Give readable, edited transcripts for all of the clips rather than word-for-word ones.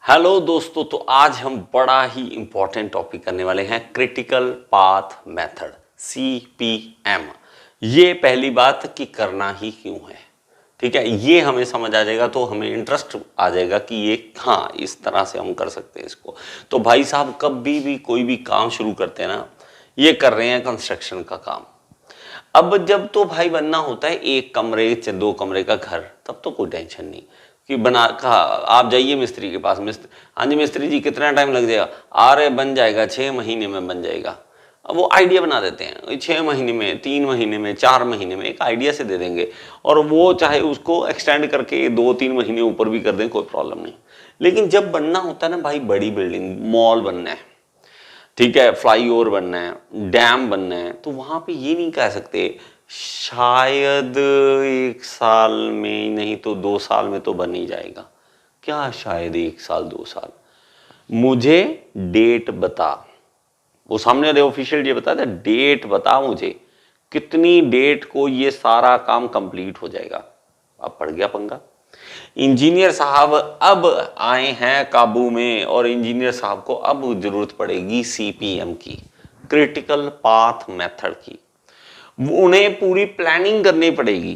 Hello दोस्तों, तो आज हम बड़ा ही इंपॉर्टेंट टॉपिक करने वाले हैं, क्रिटिकल पाथ मेथड CPM। ये पहली बात कि करना ही क्यों है, ठीक है। ये हमें समझ आ जाएगा तो हमें इंटरेस्ट आ जाएगा कि ये हाँ इस तरह से हम कर सकते हैं इसको। तो भाई साहब कभी भी कोई भी काम शुरू करते हैं ना, ये कर रहे हैं कंस्ट्रक्शन का काम। अब जब तो भाई बनना होता है एक कमरे से 2 कमरे का घर, तब तो कोई टेंशन नहीं कि बना कहा आप जाइए मिस्त्री के पास, मिस्त्री हाँ जी मिस्त्री जी कितना टाइम लग जाएगा, अरे बन जाएगा 6 महीने में बन जाएगा। अब वो आइडिया बना देते हैं 6 महीने में, 3 महीने में, 4 महीने में, एक आइडिया से दे देंगे। और वो चाहे उसको एक्सटेंड करके 2-3 महीने ऊपर भी कर दें, कोई प्रॉब्लम नहीं। लेकिन जब बनना होता है ना भाई, बड़ी बिल्डिंग, मॉल बनना है, ठीक है, फ्लाईओवर बनना है, डैम बनना है, तो वहां पे ये नहीं कह सकते शायद 1 साल में नहीं तो 2 साल में तो बन ही जाएगा। क्या शायद 1 साल 2 साल, मुझे डेट बता। वो सामने वाले ऑफिशियल ये बताता है, डेट बता मुझे कितनी डेट को ये सारा काम कंप्लीट हो जाएगा। अब पड़ गया पंगा। इंजीनियर साहब अब आए हैं काबू में, और इंजीनियर साहब को अब जरूरत पड़ेगी CPM की, क्रिटिकल पाथ मेथड की। उन्हें पूरी प्लानिंग करनी पड़ेगी,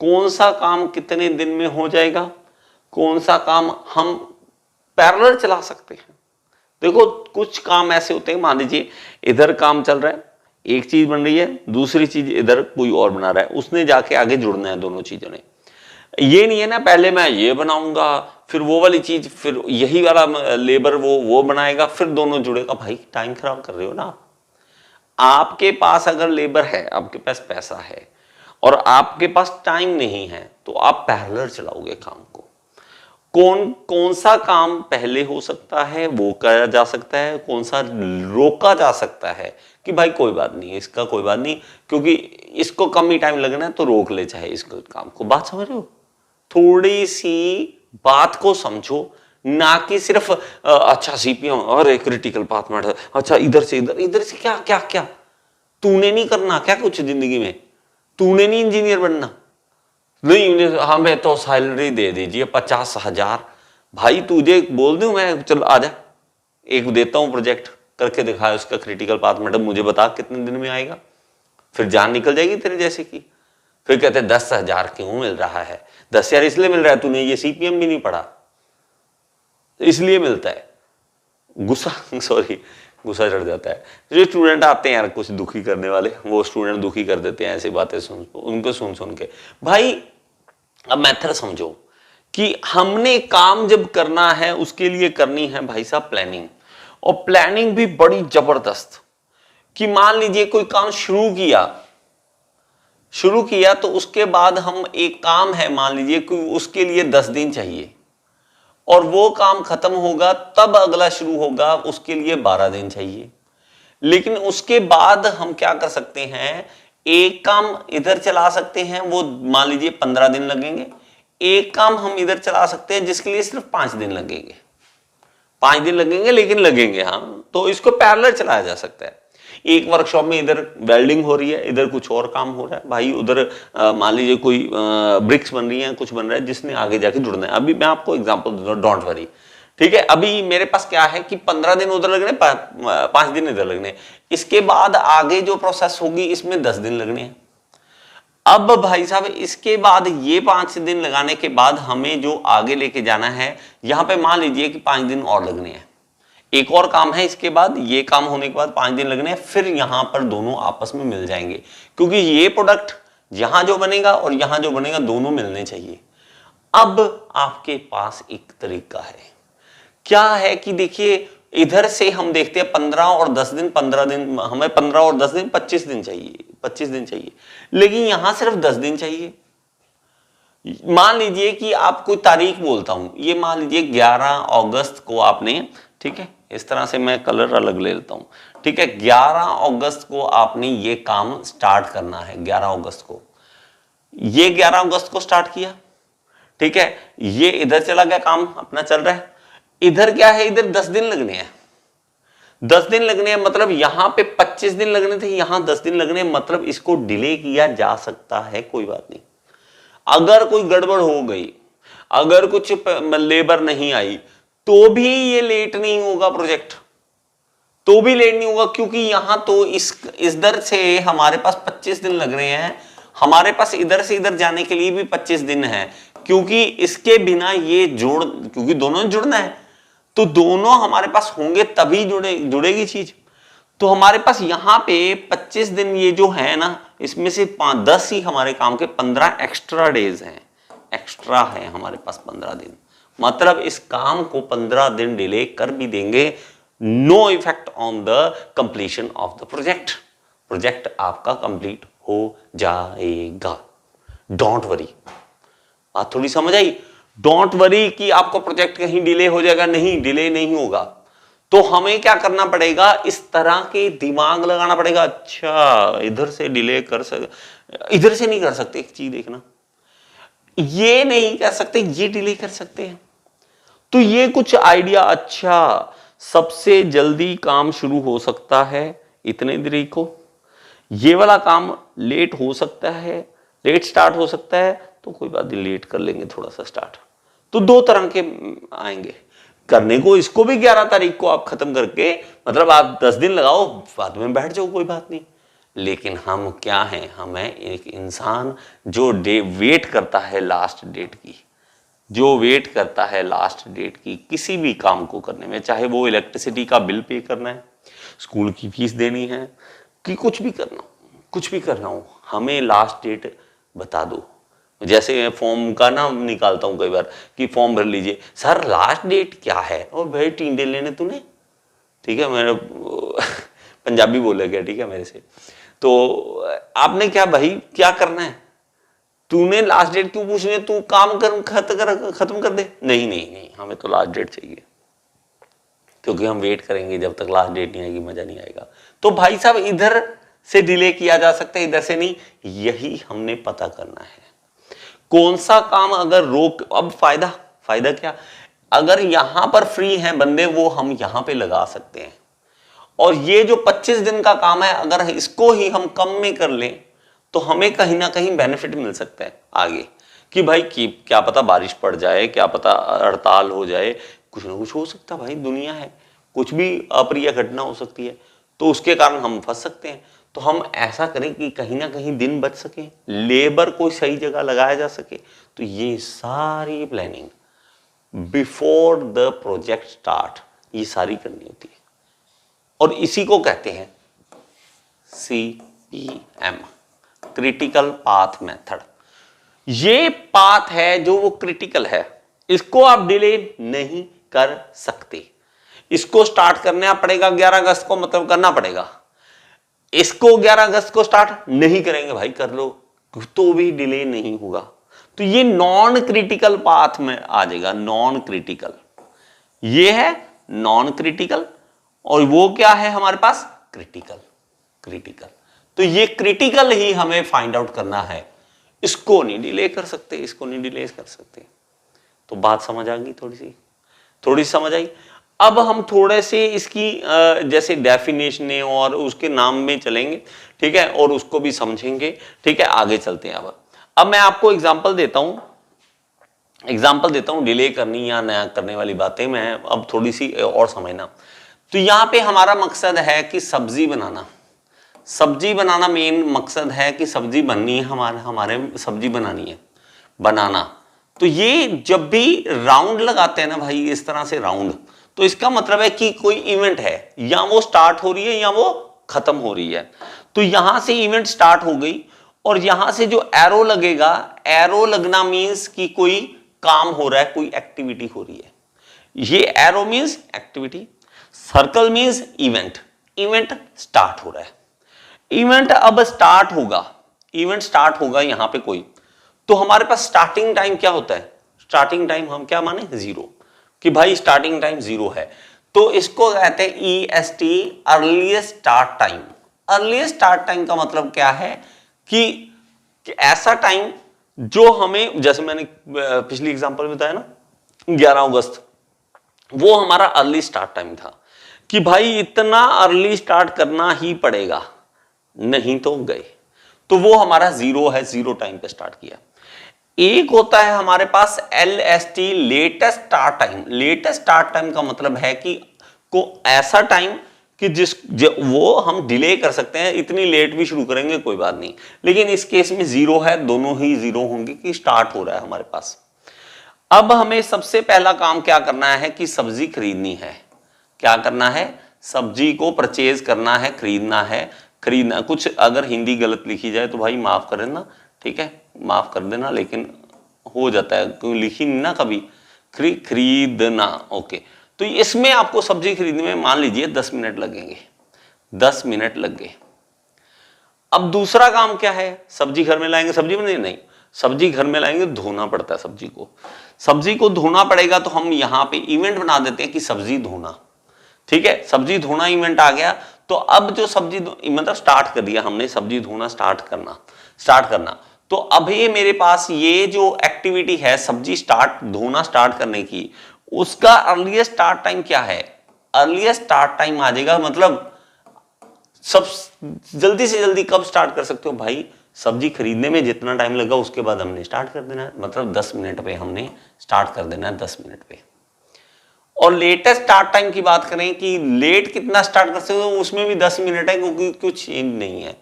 कौन सा काम कितने दिन में हो जाएगा, कौन सा काम हम पैरेलल चला सकते हैं। देखो कुछ काम ऐसे होते हैं, मान लीजिए इधर काम चल रहा है, एक चीज बन रही है, दूसरी चीज इधर कोई और बना रहा है, उसने जाके आगे जुड़ना है दोनों चीजों ने। ये नहीं है ना पहले मैं ये बनाऊंगा फिर वो वाली चीज, फिर यही वाला लेबर वो बनाएगा, फिर दोनों जुड़ेगा। भाई टाइम खराब कर रहे हो ना। आपके पास अगर लेबर है, आपके पास पैसा है और आपके पास टाइम नहीं है, तो आप पैरेलल चलाओगे काम को। कौन सा काम पहले हो सकता है वो किया जा सकता है, कौन सा रोका जा सकता है कि भाई कोई बात नहीं, इसका कोई बात नहीं, क्योंकि इसको कम ही टाइम लगना है तो रोक ले चाहे इसको काम को। बात समझ रहे हो? थोड़ी सी बात को समझो, ना कि सिर्फ अच्छा CPM और क्रिटिकल पाथ मेथड, अच्छा इधर से इधर, इधर से क्या क्या क्या। तूने नहीं करना क्या कुछ जिंदगी में? तूने नहीं इंजीनियर बनना? नहीं हमें तो सैलरी दे दीजिए 50,000। भाई तुझे बोल दूं मैं, चल आजा एक देता हूं प्रोजेक्ट करके दिखाया उसका क्रिटिकल पाथ मेथड, मुझे बता कितने दिन में आएगा, फिर जान निकल जाएगी तेरे जैसे की। फिर कहते 10,000 क्यों मिल रहा है? 10,000 इसलिए मिल रहा है तूने ये CPM भी नहीं पढ़ा, इसलिए मिलता है। गुस्सा सॉरी गुस्सा चढ़ जाता है। जो स्टूडेंट आते हैं यार कुछ दुखी करने वाले, वो स्टूडेंट दुखी कर देते हैं ऐसी बातें उनको सुन के। भाई अब मेथड समझो कि हमने काम जब करना है उसके लिए करनी है भाई साहब प्लानिंग, और प्लानिंग भी बड़ी जबरदस्त। कि मान लीजिए कोई काम शुरू किया तो उसके बाद हम एक काम है, मान लीजिए कि उसके लिए 10 दिन चाहिए, और वो काम खत्म होगा तब अगला शुरू होगा, उसके लिए 12 दिन चाहिए। लेकिन उसके बाद हम क्या कर सकते हैं, एक काम इधर चला सकते हैं, वो मान लीजिए 15 दिन लगेंगे। एक काम हम इधर चला सकते हैं जिसके लिए सिर्फ 5 दिन लगेंगे। 5 दिन लगेंगे लेकिन लगेंगे, हाँ। तो इसको पैरेलल चलाया जा सकता है। एक वर्कशॉप में इधर वेल्डिंग हो रही है, इधर कुछ और काम हो रहा है भाई, उधर मान लीजिए कोई ब्रिक्स बन रही है, कुछ बन रहा है जिसने आगे जाके जुड़ना है। अभी मैं आपको एग्जांपल दे रहा हूं, डोंट वरी, ठीक है। अभी मेरे पास क्या है कि 15 दिन उधर लगने, 5 दिन इधर लगने, इसके बाद आगे जो प्रोसेस होगी इसमें 10 दिन लगने हैं। अब भाई साहब इसके बाद ये 5 दिन लगाने के बाद हमें जो आगे लेके जाना है, यहां पे मान लीजिए कि 5 दिन और लगने हैं, एक और काम है इसके बाद, ये काम होने के बाद 5 दिन लगने हैं, फिर यहां पर दोनों आपस में मिल जाएंगे, क्योंकि ये प्रोडक्ट यहां जो बनेगा और यहां जो बनेगा दोनों मिलने चाहिए। अब आपके पास एक तरीका है, क्या है कि देखिए इधर से हम देखते हैं 15 और 10 दिन, 15 दिन हमें 15 और 10 दिन 25 दिन चाहिए, 25 दिन चाहिए, लेकिन यहां सिर्फ 10 दिन चाहिए। मान लीजिए कि आप कोई तारीख बोलता हूं, ये मान लीजिए 11 अगस्त को आपने, ठीक है, इस तरह से मैं कलर अलग ले लेता हूं, ठीक है, 11 अगस्त को आपने ये काम स्टार्ट करना है। 11 अगस्त को, ये 11 अगस्त को स्टार्ट किया, ठीक है, ये इधर चला गया, काम अपना चल रहा है। इधर क्या है, इधर 10 दिन लगने हैं, 10 दिन लगने हैं, मतलब यहां पे 25 दिन लगने थे, यहां 10 दिन लगने, मतलब इसको डिले किया जा सकता है, कोई बात नहीं। अगर कोई गड़बड़ हो गई, अगर कुछ लेबर नहीं आई, तो भी ये लेट नहीं होगा प्रोजेक्ट, तो भी लेट नहीं होगा, क्योंकि यहां तो इस दर से हमारे पास 25 दिन लग रहे हैं, हमारे पास इधर से इधर जाने के लिए भी 25 दिन है, क्योंकि इसके बिना ये क्योंकि दोनों जुड़ना है, तो दोनों हमारे पास होंगे तभी जुड़ेगी चीज। तो हमारे पास यहां पे 25 दिन ये जो है ना, इसमें से 10 ही हमारे काम के, 15 एक्स्ट्रा डेज हैं, एक्स्ट्रा है हमारे पास 15 दिन, मतलब इस काम को 15 दिन डिले कर भी देंगे, no effect on the completion of the project, project आपका कंप्लीट हो जाएगा। डोंट वरी, बात थोड़ी समझ आई? डोंट वरी कि आपका प्रोजेक्ट कहीं डिले हो जाएगा, नहीं, डिले नहीं होगा। तो हमें क्या करना पड़ेगा, इस तरह के दिमाग लगाना पड़ेगा, अच्छा इधर से डिले कर सकते, इधर से नहीं कर सकते, एक चीज देखना, ये नहीं कर सकते, ये डिले कर सकते हैं। तो ये कुछ आइडिया, अच्छा सबसे जल्दी काम शुरू हो सकता है इतने देरी को, ये वाला काम लेट हो सकता है, लेट स्टार्ट हो सकता है, तो कोई बात नहीं, लेट कर लेंगे थोड़ा सा स्टार्ट। तो दो तरह के आएंगे करने को, इसको भी 11 तारीख को आप खत्म करके, मतलब आप 10 दिन लगाओ, बाद में बैठ जाओ, कोई बात नहीं। लेकिन हम क्या हैं, हमें एक इंसान जो वेट करता है लास्ट डेट की, जो वेट करता है लास्ट डेट की किसी भी काम को करने में, चाहे वो इलेक्ट्रिसिटी का बिल पे करना है, स्कूल की फीस देनी है, कि कुछ भी करना हो, हमें लास्ट डेट बता दो। जैसे फॉर्म का ना निकालता हूं कई बार कि फॉर्म भर लीजिए, सर लास्ट डेट क्या है, और भाई टींडे लेने तूने, ठीक है, मेरा पंजाबी बोला गया, ठीक है मेरे से, तो आपने क्या भाई क्या करना है, तूने लास्ट डेट क्यों पूछ रही है, तू काम खत्म कर दे, नहीं नहीं नहीं, हमें तो लास्ट डेट चाहिए, क्योंकि हम वेट करेंगे जब तक लास्ट डेट नहीं आएगी, मजा नहीं आएगा। तो भाई साहब इधर से डिले किया जा सकता है, इधर से नहीं, यही हमने पता करना है। कौन सा काम अगर रोक, अब फायदा क्या, अगर यहां पर फ्री हैं बंदे, वो हम यहां पे लगा सकते हैं, और ये जो 25 दिन का काम है, अगर इसको ही हम कम में कर लें तो हमें कहीं ना कहीं बेनिफिट मिल सकता है आगे, कि भाई क्या पता बारिश पड़ जाए, क्या पता हड़ताल हो जाए, कुछ ना कुछ हो सकता है, भाई दुनिया है, कुछ भी अप्रिय घटना हो सकती है, तो उसके कारण हम फंस सकते हैं। तो हम ऐसा करें कि कहीं ना कहीं दिन बच सके, लेबर को सही जगह लगाया जा सके। तो ये सारी planning before the project start, ये सारी करनी होती है, और इसी को कहते हैं CPM, क्रिटिकल पाथ मेथड। ये पाथ है जो वो क्रिटिकल है, इसको आप डिले नहीं कर सकते, इसको स्टार्ट करना पड़ेगा 11 अगस्त को, मतलब करना पड़ेगा। इसको 11 अगस्त को स्टार्ट नहीं करेंगे भाई, कर लो तो भी डिले नहीं होगा। तो ये नॉन क्रिटिकल पाथ में आ जाएगा, नॉन क्रिटिकल, ये है नॉन क्रिटिकल, और वो क्या है हमारे पास, क्रिटिकल। तो ये क्रिटिकल ही हमें फाइंड आउट करना है, इसको नहीं डिले कर सकते, इसको नहीं डिले कर सकते। तो बात समझ आ गई, थोड़ी समझ आई। अब हम थोड़े से इसकी जैसे डेफिनेशन और उसके नाम में चलेंगे, ठीक है, और उसको भी समझेंगे, ठीक है, आगे चलते हैं। अब मैं आपको एग्जांपल देता हूं डिले करनी या नया करने वाली बातें मैं अब थोड़ी सी और समझना। तो यहां पे हमारा मकसद है कि सब्जी बनाना मेन मकसद है, कि सब्जी बननी है, हमारे सब्जी बनाना। तो ये जब भी राउंड लगाते हैं ना भाई, इस तरह से राउंड, तो इसका मतलब है कि कोई इवेंट है, या वो स्टार्ट हो रही है या वो खत्म हो रही है। तो यहां से इवेंट स्टार्ट हो गई, और यहां से जो एरो लगेगा, एरो लगना मींस कि कोई काम हो रहा है, कोई एक्टिविटी हो रही है, ये arrow means activity, circle means event start हो रहा है। इवेंट अब स्टार्ट होगा यहां पे कोई, तो हमारे पास स्टार्टिंग टाइम क्या होता है, स्टार्टिंग टाइम हम क्या माने, 0, कि भाई स्टार्टिंग टाइम 0 है। तो इसको कहते हैं EST, earliest start time. Earliest start time का मतलब क्या है, कि ऐसा टाइम जो हमें, जैसे मैंने पिछली एग्जांपल में बताया ना 11 अगस्त, वो हमारा अर्ली स्टार्ट टाइम था, कि भाई इतना अर्ली स्टार्ट करना ही पड़ेगा, नहीं तो गए। तो वो हमारा 0 है, 0 टाइम पे स्टार्ट किया। एक होता है हमारे पास LST, latest start time. Latest start time का मतलब है कि को ऐसा टाइम कि वो हम डिले कर सकते हैं, इतनी लेट भी शुरू करेंगे कोई बात नहीं, लेकिन इस केस में जीरो है, दोनों ही जीरो होंगे कि स्टार्ट हो रहा है हमारे पास। अब हमें सबसे पहला काम क्या करना है कि सब्जी खरीदनी है। क्या करना है? सब्जी को परचेज करना है, खरीदना है। खरीदना, कुछ अगर हिंदी गलत लिखी जाए तो भाई माफ कर देना, ठीक है, माफ कर देना, लेकिन हो जाता है क्यों लिखी नहीं ना कभी। खरीदना, ओके। तो इसमें आपको सब्जी खरीदने में मान लीजिए 10 मिनट लगेंगे, 10 मिनट लग गए। अब दूसरा काम क्या है? सब्जी घर में लाएंगे, सब्जी बनेगी नहीं, सब्जी घर में लाएंगे, धोना पड़ता है सब्जी को। सब्जी को धोना पड़ेगा तो हम यहां पे इवेंट बना देते हैं कि सब्जी धोना, ठीक है, सब्जी धोना इवेंट आ गया। तो अब जो सब्जी मतलब स्टार्ट कर दिया हमने, सब्जी धोना स्टार्ट करना। तो अभी मेरे पास ये जो एक्टिविटी है सब्जी धोना स्टार्ट करने की, उसका अर्लीस्ट स्टार्ट टाइम क्या है? अर्लीस्ट स्टार्ट टाइम आ जाएगा, मतलब सब जल्दी से जल्दी कब स्टार्ट कर सकते हो भाई? सब्जी खरीदने में जितना टाइम लगा उसके बाद हमने स्टार्ट कर देना है, मतलब 10 मिनट पे हमने स्टार्ट कर देना है, 10 मिनट पे। और लेटेस्ट स्टार्ट टाइम की बात करें कि लेट कितना स्टार्ट कर सकते हो, उसमें भी 10 मिनट है, क्योंकि कुछ चेंज नहीं है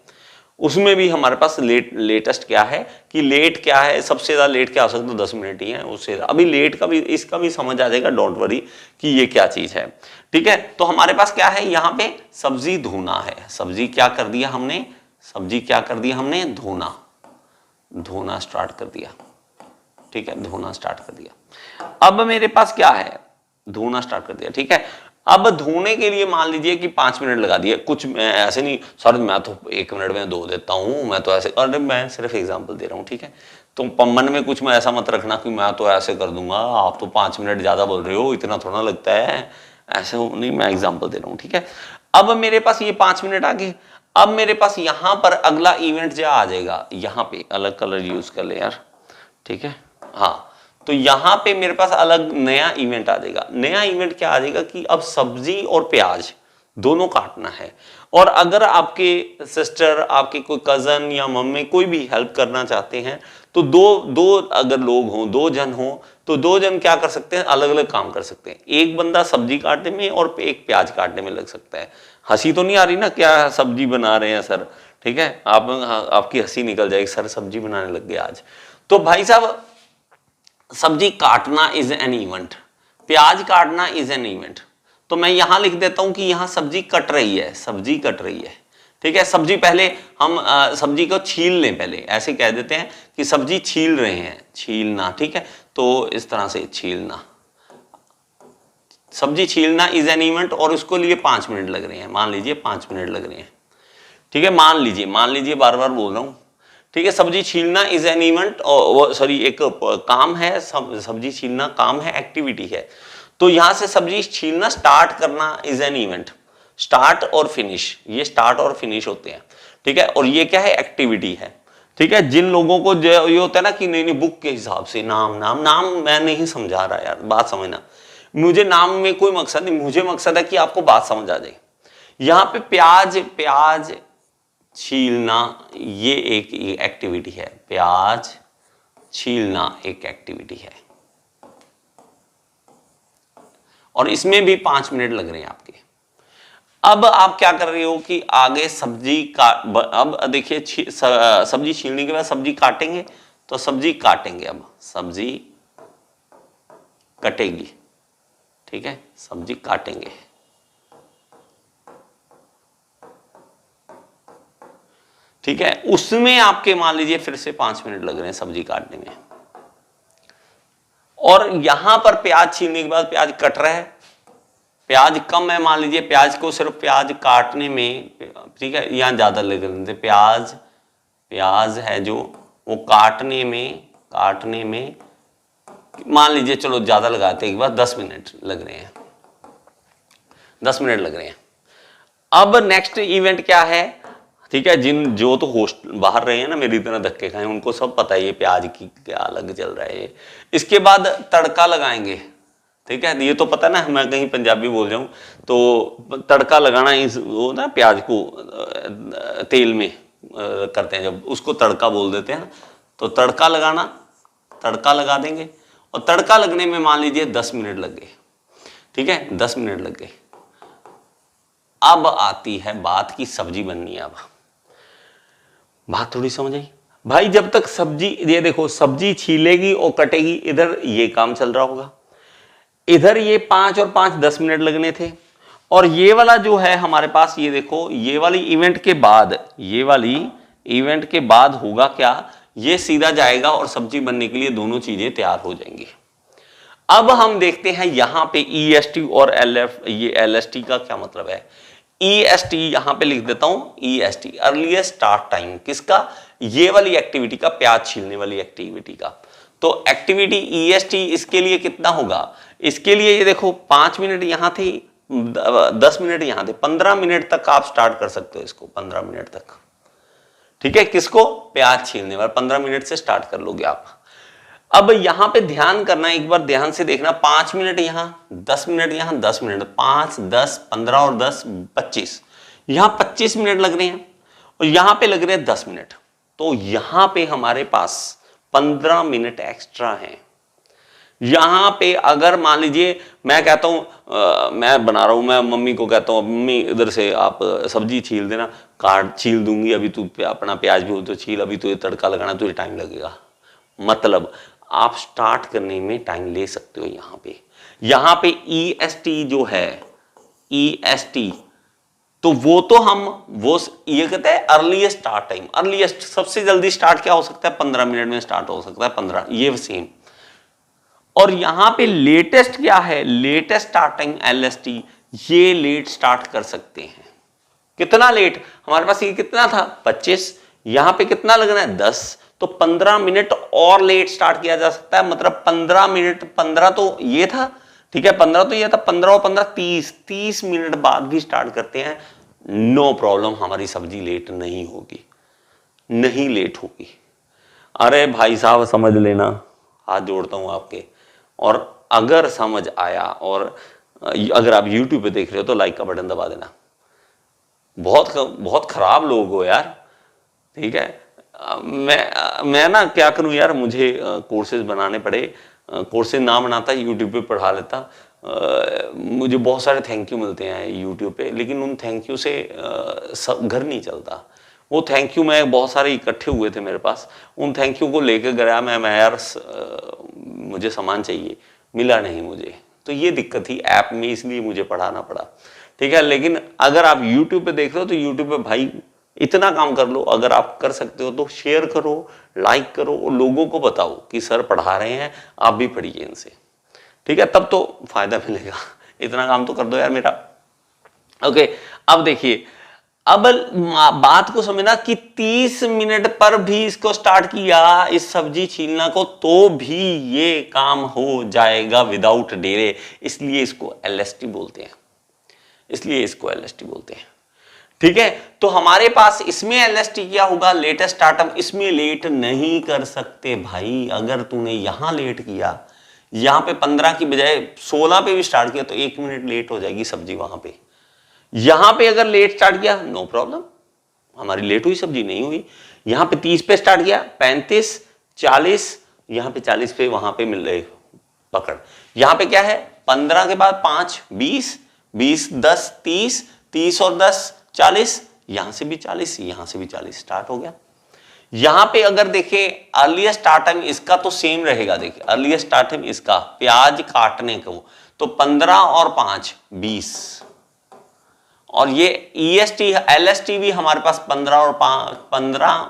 उसमें भी। हमारे पास लेटेस्ट क्या है कि लेट क्या है, सबसे ज्यादा लेट क्या हो सकता है? 10 मिनट ही है, उससे अभी लेट का भी, इसका भी समझ आ जाएगा, डोंट वरी कि ये क्या चीज है, ठीक है। तो हमारे पास क्या है यहाँ पे? सब्जी धोना है। सब्जी क्या कर दिया हमने? सब्जी क्या कर दिया हमने? धोना स्टार्ट कर दिया, ठीक है, धोना स्टार्ट कर दिया। अब मेरे पास क्या है? धोना स्टार्ट कर दिया, ठीक है। अब धोने के लिए मान लीजिए कि 5 मिनट लगा दिए, कुछ ऐसे नहीं सर मैं तो 1 मिनट में धो देता हूं, मैं तो ऐसे, अरे मैं सिर्फ एग्जांपल दे रहा हूं, ठीक है। तो मन में कुछ में ऐसा मत रखना कि मैं तो ऐसे कर दूंगा, आप तो 5 मिनट ज्यादा बोल रहे हो, इतना थोड़ा लगता है, ऐसे नहीं, मैं एग्जाम्पल दे रहा हूं, ठीक है। अब मेरे पास ये 5 मिनट आ गए। अब मेरे पास यहां पर अगला इवेंट जो आ जाएगा, यहां पे अलग कलर यूज कर ले यार, ठीक है, हाँ। तो यहां पे मेरे पास अलग नया इवेंट आ जाएगा। नया इवेंट क्या आ जाएगा कि अब सब्जी और प्याज दोनों काटना है। और अगर आपके सिस्टर, आपके कोई कजन या मम्मी कोई भी हेल्प करना चाहते हैं तो दो अगर लोग हों, 2 जन हों, तो 2 जन क्या कर सकते हैं? अलग अलग काम कर सकते हैं। एक बंदा सब्जी काटने में और एक प्याज काटने में लग सकता है। हंसी तो नहीं आ रही ना, क्या सब्जी बना रहे हैं सर, ठीक है, आपकी हंसी निकल जाएगी, सर सब्जी बनाने लग गए आज। तो भाई साहब, सब्जी काटना इज एन इवेंट, प्याज काटना इज एन इवेंट। तो मैं यहां लिख देता हूं कि यहां सब्जी कट रही है, सब्जी कट रही है, ठीक है। सब्जी पहले हम सब्जी को छील लें, पहले ऐसे कह देते हैं कि सब्जी छील रहे हैं, छीलना, ठीक है। तो इस तरह से छीलना, सब्जी छीलना इज एन इवेंट, और उसको लिए 5 मिनट लग रहे हैं, मान लीजिए 5 मिनट लग रहे हैं, ठीक है। मान लीजिए बार बार बोल रहा हूं, ठीक है। सब्जी छीलना इज एन इवेंट, सॉरी एक काम है, सब्जी छीलना काम है, एक्टिविटी है। तो यहां से सब्जी छीलना स्टार्ट करना इज एन इवेंट। स्टार्ट और फिनिश, ये स्टार्ट और फिनिश होते हैं, ठीक है। और ये क्या है? एक्टिविटी है, ठीक है। जिन लोगों को ये होता है ना कि नहीं बुक के हिसाब से नाम मैं नहीं समझा रहा यार, बात समझना, मुझे नाम में कोई मकसद नहीं, मुझे मकसद है कि आपको बात समझ आ जाए। यहां पे प्याज छीलना ये एक एक्टिविटी है, प्याज छीलना एक एक्टिविटी है, और इसमें भी 5 मिनट लग रहे हैं आपके। अब आप क्या कर रहे हो कि आगे सब्जी का, अब देखिए सब्जी छीलने के बाद सब्जी काटेंगे, तो सब्जी काटेंगे, अब सब्जी कटेगी, ठीक है, सब्जी काटेंगे, ठीक है। उसमें आपके मान लीजिए फिर से 5 मिनट लग रहे हैं सब्जी काटने में, और यहां पर प्याज छीलने के बाद प्याज कट रहा है, प्याज कम है, मान लीजिए प्याज को सिर्फ प्याज काटने में, ठीक है, यहां ज्यादा लग रहे थे, प्याज है जो वो काटने में मान लीजिए, चलो ज्यादा लगाते हैं, एक बार 10 मिनट लग रहे हैं, 10 मिनट लग रहे हैं। अब नेक्स्ट इवेंट क्या है, ठीक है, जो तो होस्ट बाहर रहे हैं ना मेरी तरह धक्के खाए, उनको सब पता है ये प्याज की क्या अलग चल रहा है। इसके बाद तड़का लगाएंगे, ठीक है, ये तो पता ना, मैं कहीं पंजाबी बोल जाऊं तो तड़का लगाना वो ना प्याज को तेल में करते हैं, जब उसको तड़का बोल देते हैं, तो तड़का लगाना, तड़का लगा देंगे और तड़का लगने में मान लीजिए 10 मिनट लग गए, ठीक है, 10 मिनट लग गए। अब आती है बात की सब्जी बननी है। अब बात थोड़ी समझ आई भाई, जब तक सब्जी, ये देखो सब्जी छीलेगी और कटेगी, इधर ये काम चल रहा होगा, इधर ये 5 और 5 10 मिनट लगने थे, और ये वाला जो है हमारे पास, ये देखो ये वाली इवेंट के बाद, ये वाली इवेंट के बाद होगा क्या, ये सीधा जाएगा और सब्जी बनने के लिए दोनों चीजें तैयार हो जाएंगी। अब हम देखते हैं यहां पे EST और ये LST का क्या मतलब है। EST यहां पे लिख देता हूं, EST अर्लीस्ट स्टार्ट टाइम, किसका, ये वाली एक्टिविटी का, प्याज छीलने वाली एक्टिविटी का। तो एक्टिविटी EST इसके लिए कितना होगा, इसके लिए ये देखो 5 मिनट यहां थे, 10 मिनट यहां थे, 15 मिनट तक आप स्टार्ट कर सकते हो इसको, 15 मिनट तक, ठीक है, किसको, प्याज छीलने वाला, 15 मिनट से स्टार्ट कर लोगे आप। अब यहां पे ध्यान करना, एक बार ध्यान से देखना, 5 मिनट यहां, 10 मिनट यहां, 10 मिनट, 5 10 15 और 10 25, यहां 25 मिनट लग रहे हैं और यहां पे लग रहे हैं 10 मिनट, तो यहां पे हमारे पास 15 मिनट एक्स्ट्रा हैं। यहां पे अगर मान लीजिए मैं कहता हूं, मैं बना रहा हूं, मैं मम्मी को कहता हूं मम्मी इधर से आप सब्जी छील देना, काट छील दूंगी, अभी तू अपना प्याज भी हो तो छील, अभी तुझे तड़का लगाना, तुझे टाइम लगेगा, मतलब आप स्टार्ट करने में टाइम ले सकते हो। यहां पे EST जो है, EST, तो वो तो हम ये कहते हैं अर्लीस्ट स्टार्ट टाइम, अर्लीस्ट सबसे जल्दी स्टार्ट क्या हो सकता है, 15 मिनट में स्टार्ट हो सकता है, 15, ये सेम। और यहां पे लेटेस्ट क्या है, लेटेस्ट स्टार्ट टाइम LST, ये लेट स्टार्ट कर सकते हैं। कितना लेट, हमारे पास ये कितना था 25, यहां पे कितना लगना है 10, तो 15 मिनट और लेट स्टार्ट किया जा सकता है, मतलब 15 मिनट, 15 तो ये था, ठीक है, 15 तो ये था, 15 और 15 30 मिनट बाद भी स्टार्ट करते हैं, नो प्रॉब्लम, हमारी सब्जी लेट नहीं होगी, नहीं लेट होगी। अरे भाई साहब समझ लेना, हाथ जोड़ता हूं आपके, और अगर समझ आया और अगर आप YouTube पे देख रहे हो तो लाइक का बटन दबा देना। बहुत खराब लोग हो यार, ठीक है, मैं ना क्या करूं यार, मुझे कोर्सेज बनाने पड़े, कोर्सेज ना बनाता YouTube पे पढ़ा लेता, मुझे बहुत सारे थैंक यू मिलते हैं YouTube पे, लेकिन उन थैंक यू से घर नहीं चलता। वो थैंक यू मैं बहुत सारे इकट्ठे हुए थे मेरे पास, उन थैंक यू को लेकर गया मैं यार मुझे सामान चाहिए, मिला नहीं मुझे, तो ये दिक्कत थी ऐप में, इसलिए मुझे पढ़ाना पड़ा, ठीक है। लेकिन अगर आप YouTube पे देख रहे हो तो YouTube पे भाई इतना काम कर लो, अगर आप कर सकते हो तो शेयर करो, लाइक करो और लोगों को बताओ कि सर पढ़ा रहे हैं, आप भी पढ़िए इनसे, ठीक है, तब तो फायदा मिलेगा। इतना काम तो कर दो यार मेरा। ओके, अब देखिए, अब बात को समझना कि 30 मिनट पर भी इसको स्टार्ट किया, इस सब्जी छीलना को, तो भी ये काम हो जाएगा विदाउट डिले, इसलिए इसको LST बोलते हैं, इसलिए इसको LST बोलते हैं, ठीक है। तो हमारे पास इसमें LST क्या होगा, लेटेस्ट स्टार्टअप, इसमें लेट नहीं कर सकते भाई। अगर तूने यहां लेट किया, यहां पे 15 की बजाय 16 पे भी स्टार्ट किया, तो 1 मिनट लेट हो जाएगी सब्जी वहां पे। यहां पे अगर लेट स्टार्ट किया, नो प्रॉब्लम, हमारी लेट हुई सब्जी नहीं हुई। यहां पे 30 पे स्टार्ट किया, 35 40, यहां पे 40 पे वहां पे मिल रहे पकड़। यहां पे क्या है, 15 के बाद 5 20 20 10 30 30 और 10 40, यहां से भी 40, यहां से भी 40, स्टार्ट हो गया। यहां पे अगर देखें अर्लीस्ट स्टार्ट टाइम इसका तो सेम रहेगा, देखिए अर्लीस्ट स्टार्ट टाइम इसका प्याज काटने को, तो 15 और 5 20, और ये EST LST भी हमारे पास 15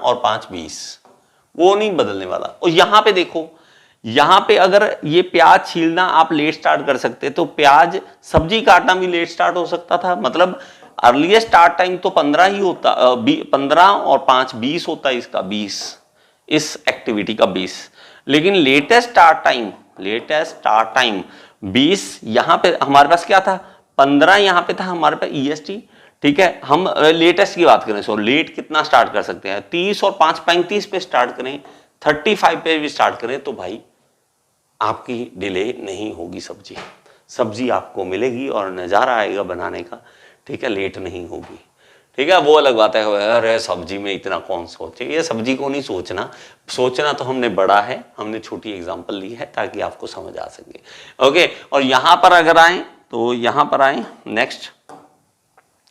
और 5 20, वो नहीं बदलने वाला। और यहां पे देखो, यहां पे अगर ये प्याज छीलना आप लेट स्टार्ट कर सकते, तो प्याज सब्जी काटना भी लेट स्टार्ट हो सकता था, मतलब अर्लीस्ट स्टार्ट टाइम तो 15 ही होता, 15 और 5 20 होता है, इसका 20, इस एक्टिविटी का 20, लेकिन लेटेस्ट स्टार्ट टाइम 20, यहां पे हमारे पास क्या था 15, यहां पे था हमारे पास EST, ठीक है। हम लेटेस्ट की बात करें, सो लेट कितना स्टार्ट कर सकते हैं, 30 और 5 35 पे स्टार्ट करें, 35 पे भी स्टार्ट करें, तो भाई आपकी डिले नहीं होगी, सब्जी आपको मिलेगी और नजारा आएगा बनाने का, ठीक है, लेट नहीं होगी, ठीक है, वो अलग बात है। अरे सब्जी में इतना कौन सोचे, ये सब्जी को नहीं सोचना, सोचना तो हमने बड़ा है, हमने छोटी एग्जांपल ली है ताकि आपको समझ आ सके। ओके, और यहां पर अगर आए तो यहां पर आए, नेक्स्ट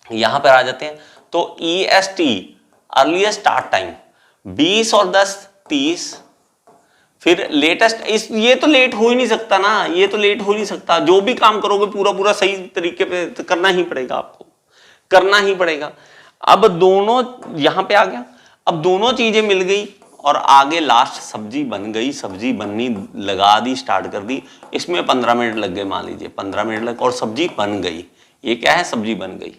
यहां पर आ जाते हैं। तो EST अर्लीस्ट स्टार्ट टाइम 20 और 10 30, फिर लेटेस्ट, इस ये तो लेट हो ही नहीं सकता ना, ये तो लेट हो ही नहीं सकता। जो भी काम करोगे पूरा पूरा सही तरीके पे तो करना ही पड़ेगा, आपको करना ही पड़ेगा। अब दोनों यहां पे आ गया, अब दोनों चीजें मिल गई और आगे लास्ट सब्जी बन गई, सब्जी बननी लगा दी, स्टार्ट कर दी। इसमें 15 मिनट लग गए, मान लीजिए 15 मिनट लग, और सब्जी बन गई। ये क्या है, सब्जी बन गई।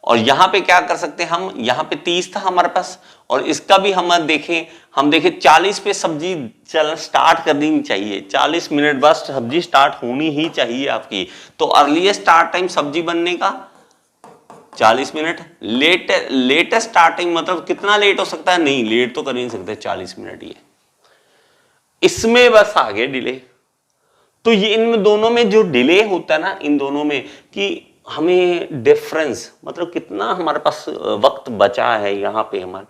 और यहां पे क्या कर सकते हैं हम, यहां पे 30 था हमारे पास, और इसका भी हम देखें 40 पे सब्जी चल स्टार्ट कर देनी चाहिए। 40 मिनट बाद सब्जी स्टार्ट होनी ही चाहिए आपकी। तो अर्लीस्ट स्टार्ट टाइम सब्जी बनने का 40 मिनट, लेटेस्ट स्टार्टिंग मतलब कितना लेट हो सकता है, नहीं लेट तो कर ही नहीं सकते, 40 मिनट ही है। इसमें बस आगे डिले। तो ये इन दोनों में जो डिले होता है ना, इन दोनों में कि हमें डिफरेंस मतलब कितना हमारे पास वक्त बचा है यहां पे हमारे,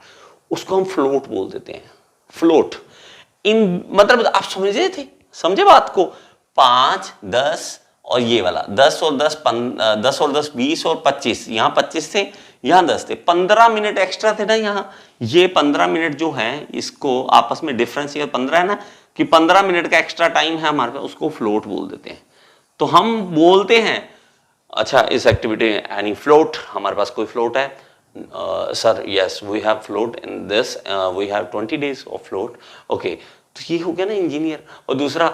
उसको हम फ्लोट बोल देते हैं। फ्लोट इन मतलब आप समझे थे, समझे बात को। 5 10 और ये वाला 10 और 10 10 और 10 20 और 25, यहां 25 थे, यहां 10 थे, 15 मिनट एक्स्ट्रा थे ना यहां। ये 15 मिनट जो है, इसको आपस में डिफरेंस ये 15 है ना, कि 15 मिनट का एक्स्ट्रा टाइम है हमारे पास, उसको फ्लोट बोल देते हैं। तो हम बोलते हैं अच्छा इस एक्टिविटी एनी फ्लोट, हमारे पास कोई फ्लोट है sir, yes we have float in this, we have 20 days of float. Okay, तो ये हो गया ना इंजीनियर। और दूसरा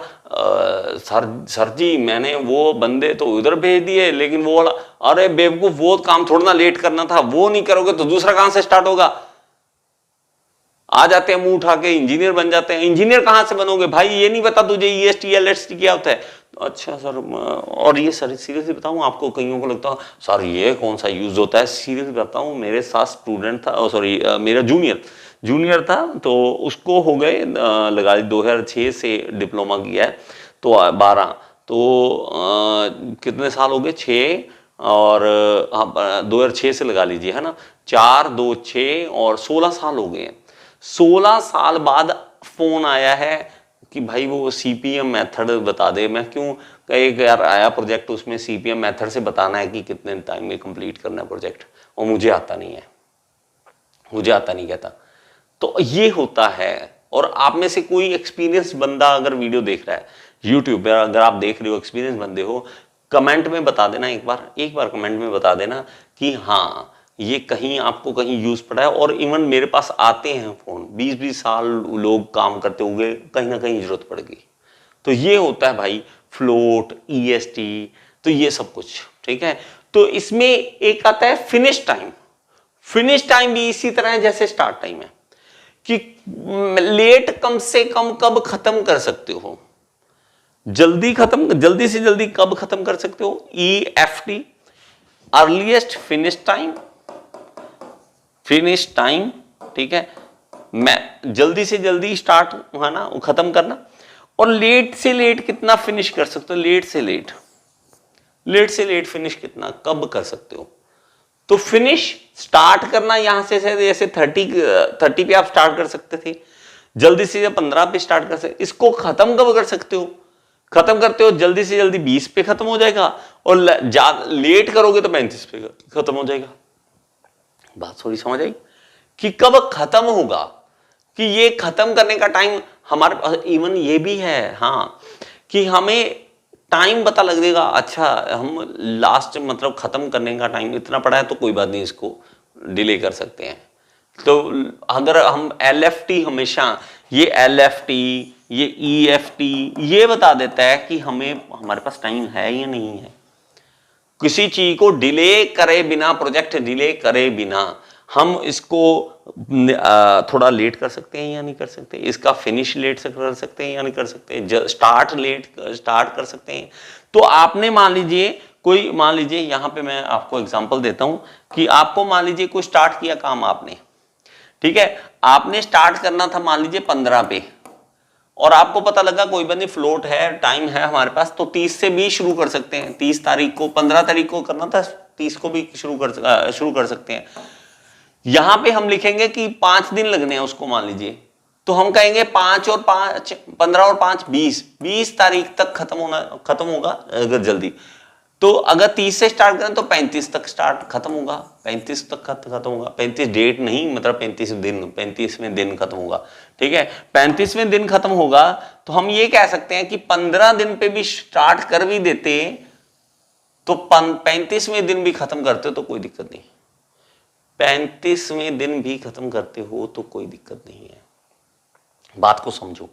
सर जी मैंने वो बंदे तो उधर भेज दिए, लेकिन वो वाला, अरे बेवकूफ वो काम थोड़ा ना लेट करना था, वो नहीं करोगे तो दूसरा कहां से स्टार्ट होगा। आ जाते हैं मुंह उठा के इंजीनियर बन जाते हैं। इंजीनियर कहां से बनोगे भाई, ये नहीं पता तुझे EST LST क्या होता है। अच्छा सर, और ये सर सीरियसली बताऊं आपको, कईयों को लगता है सर ये कौन सा यूज होता है। सीरियसली बताऊं, मेरे साथ स्टूडेंट था, सॉरी मेरा जूनियर था, तो उसको हो गए लगा ली 2006 से डिप्लोमा किया है, तो 12, तो कितने साल हो गए, 6 और 2006 से लगा लीजिए, है ना, 4 2 6 और 16 साल हो गए। 16 साल बाद फोन आया है कि भाई वो CPM मेथड बता दे। मैं क्यों, एक यार आया प्रोजेक्ट, उसमें CPM मेथड से बताना है कि कितने टाइम में कंप्लीट करना है प्रोजेक्ट, और मुझे आता नहीं है, मुझे आता नहीं कहता। तो ये होता है। और आप में से कोई एक्सपीरियंस बंदा अगर वीडियो देख रहा है यूट्यूब पर, अगर आप देख रहे हो एक्सपीरियंस बंदे हो, कमेंट में बता देना, एक बार कमेंट में बता देना कि हाँ ये कहीं आपको कहीं यूज पड़ा है। और इवन मेरे पास आते हैं फोन, 20-20 साल लोग काम करते हुए कहीं ना कहीं जरूरत पड़ गई। तो ये होता है भाई फ्लोट, EST, तो ये सब कुछ ठीक है। तो इसमें एक आता है फिनिश टाइम। फिनिश टाइम भी इसी तरह है जैसे स्टार्ट टाइम है, कि लेट कम से कम कब खत्म कर सकते हो, जल्दी से जल्दी कब खत्म कर सकते हो, EFT अर्लीस्ट फिनिश टाइम, ठीक है। मैं जल्दी से जल्दी स्टार्ट है ना खत्म करना, और लेट से लेट कितना फिनिश कर सकते हो, लेट से लेट फिनिश कितना कब कर सकते हो। तो फिनिश स्टार्ट करना यहां से जैसे 30 पे आप स्टार्ट कर सकते थे, जल्दी से 15 पे स्टार्ट कर सकते। इसको खत्म कब कर सकते हो, खत्म करते हो जल्दी से जल्दी 20 पे खत्म हो जाएगा, और लेट करोगे तो 35 पे खत्म हो जाएगा। बात थोड़ी समझ आई कि कब खत्म होगा, कि ये खत्म करने का टाइम हमारे इवन ये भी है हाँ, कि हमें टाइम पता लग जाएगा। अच्छा हम लास्ट मतलब खत्म करने का टाइम इतना पड़ा है, तो कोई बात नहीं, इसको डिले कर सकते हैं। तो अगर हम LFT, हमेशा ये LFT, ये EFT ये बता देता है कि हमारे पास टाइम है या नहीं है। किसी चीज को डिले करे बिना, प्रोजेक्ट डिले करे बिना हम इसको थोड़ा लेट कर सकते हैं या नहीं कर सकते, इसका फिनिश लेट कर सकते हैं या नहीं कर सकते, स्टार्ट कर सकते हैं। तो आपने मान लीजिए यहां पे मैं आपको एग्जांपल देता हूं कि आपको मान लीजिए कोई स्टार्ट किया काम आपने, ठीक है, आपने स्टार्ट करना था मान लीजिए 15 पे, और आपको पता लगा कोई बंदी फ्लोट है, टाइम है हमारे पास, तो 30 से भी शुरू कर सकते हैं। 30 तारीख को, 15 तारीख को करना था, 30 को भी शुरू कर सकते हैं। यहां पे हम लिखेंगे कि 5 दिन लगने हैं उसको, मान लीजिए, तो हम कहेंगे 5 और 5 15 और 5 20 तारीख तक खत्म होगा अगर जल्दी। तो अगर 30 से स्टार्ट करें तो 35 तक खत्म होगा, 35 तक खत्म होगा। 35 डेट नहीं, मतलब 35 दिन, 35वें दिन खत्म होगा। ठीक है, 35वें दिन खत्म होगा तो हम ये कह सकते हैं कि 15 दिन पे भी स्टार्ट कर भी देते तो 35वें दिन भी खत्म करते तो कोई दिक्कत नहीं। 35वें दिन भी खत्म करते हो तो कोई दिक्कत नहीं है। बात को समझो,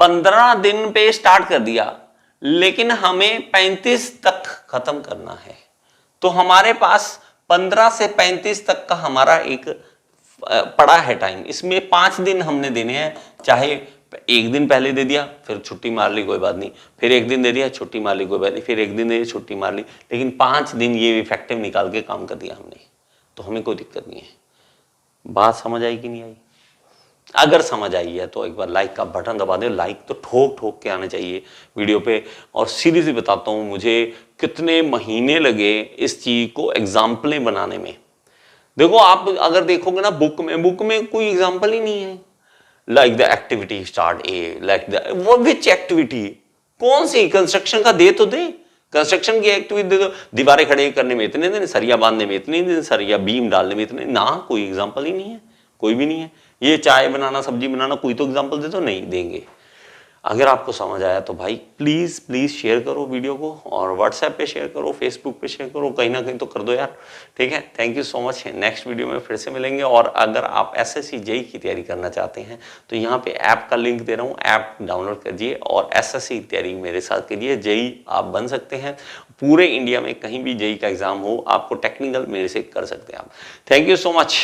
15 दिन पे स्टार्ट कर दिया लेकिन हमें 35 तक खत्म करना है, तो हमारे पास 15 से 35 तक का हमारा एक पड़ा है टाइम। इसमें 5 दिन हमने देने हैं, चाहे एक दिन पहले दे दिया फिर छुट्टी मार ली कोई बात नहीं, फिर एक दिन दे दिया छुट्टी मार ली कोई बात नहीं, फिर एक दिन दे दिया छुट्टी मार ली, लेकिन 5 दिन ये इफेक्टिव निकाल के काम कर दिया हमने, तो हमें कोई दिक्कत नहीं है। बात समझ आई कि नहीं आई? अगर समझ आई है तो एक बार लाइक का बटन दबा दे। लाइक तो ठोक ठोक के आने चाहिए वीडियो पे। और सीरियसली बताता हूं, मुझे कितने महीने लगे इस चीज को एग्जाम्पलें बनाने में। देखो, आप अगर देखोगे ना बुक में कोई एग्जाम्पल ही नहीं है। Like the activity start A, like the वो विच एक्टिविटी, कौन सी? कंस्ट्रक्शन का दे तो दे, कंस्ट्रक्शन की एक्टिविटी दे दो। दीवारें खड़े करने में इतने दिन, सरिया बांधने में इतने दिन, सरिया बीम डालने में इतने ना, कोई एग्जाम्पल ही नहीं है, कोई भी नहीं है। ये चाय बनाना, सब्जी बनाना, कोई तो एग्जाम्पल दे दो, नहीं देंगे। अगर आपको समझ आया तो भाई प्लीज प्लीज शेयर करो वीडियो को, और व्हाट्सएप पे शेयर करो, फेसबुक पे शेयर करो, कहीं ना कहीं तो कर दो यार। ठीक है, thank you so much. Next video में फिर से मिलेंगे। और अगर आप एसएससी जेईई की तैयारी करना चाहते हैं तो यहाँ पे ऐप का लिंक दे रहा हूँ, ऐप डाउनलोड कीजिए और एसएससी की तैयारी मेरे साथ कीजिए। जेईई आप बन सकते हैं, पूरे इंडिया में कहीं भी जेईई का एग्जाम हो, आपको टेक्निकल मेरे से कर सकते हैं आप। Thank you so much.